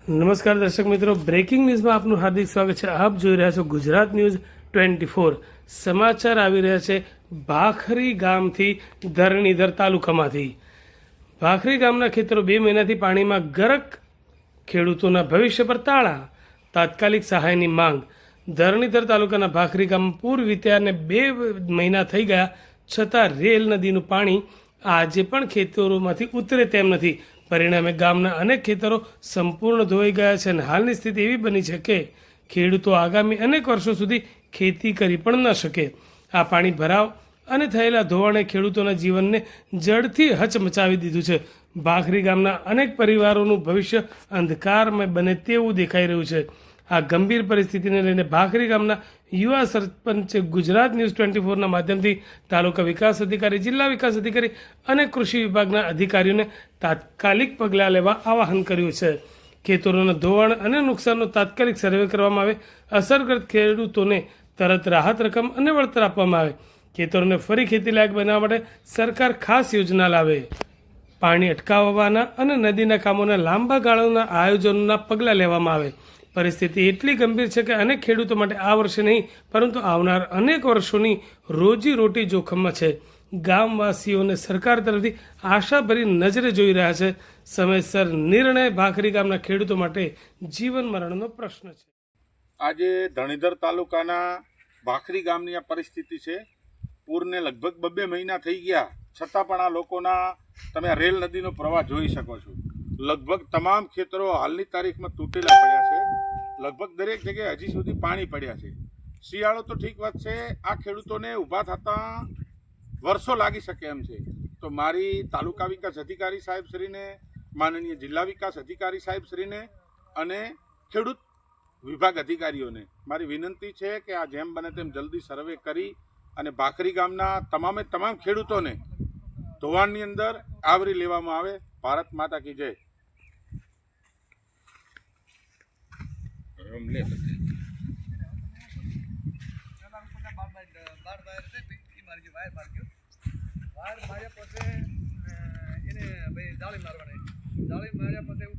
નમસ્કાર દર્શક મિત્રો, બ્રેકિંગ ન્યૂઝમાં આપનું હાર્દિક સ્વાગત છે। આપ જોઈ રહ્યા છો ગુજરાત ન્યૂઝ 24। સમાચાર આવી રહ્યા છે ભાખરી ગામથી, ધરણીધર તાલુકામાંથી। ભાખરી ગામના ખેતરો 2 મહિનાથી પાણીમાં ગરક, ખેડૂતોના ભવિષ્ય પર તાળા, તાત્કાલિક સહાયની માંગ। ધરણીધર તાલુકાના ભાખરી ગામમાં પૂર વિત્યાને 2 મહિના થઈ ગયા છતાં રેલ નદીનું પાણી આજે પણ ખેતરોમાંથી ઉતરે તેમ નથી। પરિણામે ગામના અનેક ખેતરો સંપૂર્ણ ધોવાઈ ગયા છે અને હાલની સ્થિતિ એવી બની છે કે ખેડૂતો આગામી અનેક વર્ષો સુધી ખેતી કરી પણ ન શકે। આ પાણી ભરાવ અને થયેલા ધોવાણે ખેડૂતોના જીવનને જડથી હચમચાવી દીધું છે। ભાખરી ગામના અનેક પરિવારોનું ભવિષ્ય અંધકારમય બને તેવું દેખાઈ રહ્યું છે। આ ગંભીર પરિસ્થિતિને લઈને ભાખરી ગામના યુવા સરપંચે ગુજરાત ન્યૂઝ 24ના માધ્યમથી તાલુકા વિકાસ અધિકારી, જિલ્લા વિકાસ અધિકારી અને કૃષિ વિભાગના અધિકારીઓને તાત્કાલિક પગલાં લેવા આવાહન કર્યું છે। ખેતરોના ધોવાણ અને નુકસાનનો તાત્કાલિક સર્વે કરવામાં આવે, અસરગ્રસ્ત ખેડૂતોને તરત રાહત રકમ અને વળતર આપવામાં આવે, ખેતરોને ફરી ખેતીલાયક બનાવવા માટે સરકાર ખાસ યોજના લાવે, પાણી અટકાવવાના અને નદીના કામોના લાંબા ગાળાના આયોજનોના પગલાં લેવામાં આવે। પરિસ્થિતિ એટલી ગંભીર છે કે અનેક ખેડૂતો માટે આ વર્ષે નહીં પરંતુ આવનાર અનેક વર્ષોની રોજીરોટી જોખમમાં છે। ગામવાસીઓને સરકાર તરફથી આશાભરી નજરે જોઈ રહ્યા છે। સમયસર નિર્ણય ભાખરી ગામના ખેડૂતો માટે જીવન મરણનો પ્રશ્ન છે। આજે ધરણીધર તાલુકાના ભાખરી ગામની આ પરિસ્થિતિ છે। પૂરને લગભગ 2 મહિના થઈ ગયા છતાં પણ આ લોકોના તમે આ રેલ નદીનો પ્રવાહ જોઈ શકો છો। લગભગ તમામ ખેતરો હાલની તારીખમાં તૂટેલા પડ્યા છે। લગભગ દરેક જગ્યાએ હજી સુધી પાણી પડ્યા છે। શિયાળો તો ઠીક વાત છે, આ ખેડૂતોને ઊભા થતાં વર્ષો લાગી શકે એમ છે। તો મારી તાલુકા વિકાસ અધિકારી સાહેબશ્રીને, માનનીય જિલ્લા વિકાસ અધિકારી સાહેબશ્રીને અને ખેડૂત વિભાગ અધિકારીઓને મારી વિનંતી છે કે આ જેમ બને તેમ જલ્દી સર્વે કરી અને ભાખરી ગામના તમામે તમામ ખેડૂતોને ધોવાણની અંદર આવરી લેવામાં આવે। ભારત માતા કી જય। જાળી મારવાની, જાળી માર્યા પછી